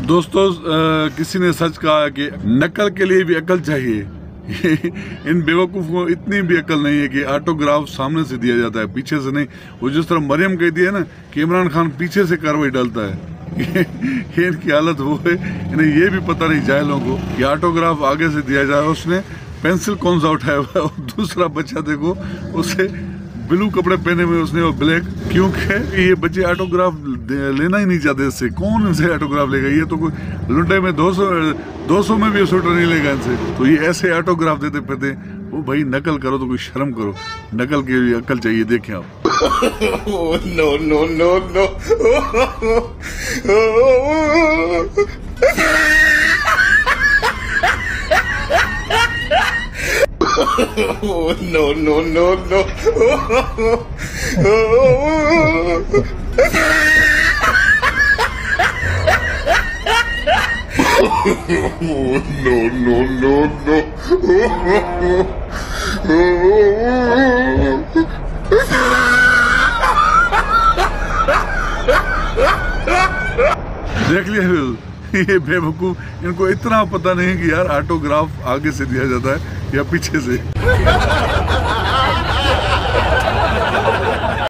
दोस्तों किसी ने सच कहा कि नकल के लिए भी अकल चाहिए। इन बेवकूफ़ों को इतनी भी अकल नहीं है कि ऑटोग्राफ सामने से दिया जाता है, पीछे से नहीं। वो जिस तरह मरियम कहती है ना कि इमरान खान पीछे से कार्रवाई डालता है, ये इनकी हालत वो है। इन्हें ये भी पता नहीं जाहिलों को कि ऑटोग्राफ आगे से दिया जाए। उसने पेंसिल कौन सा उठाया हुआ है, और दूसरा बच्चा देखो उसे ब्लू कपड़े पहने हुए उसने, वो ब्लैक, क्योंकि ये बच्चे ऑटोग्राफ लेना ही नहीं चाहते इससे। कौन इनसे ऑटोग्राफ लेगा? ये तो कोई लुंडे में 200 में भी स्वेटर नहीं लेगा इनसे। तो ये ऐसे ऑटोग्राफ देते फिरते। वो भाई नकल करो तो कोई शर्म करो, नकल के लिए अकल चाहिए। देखें आप। No no no no no no no no no no no देख लिया ये बेवकूफ, इनको इतना पता नहीं कि यार ऑटोग्राफ आगे से दिया जाता है या पीछे से।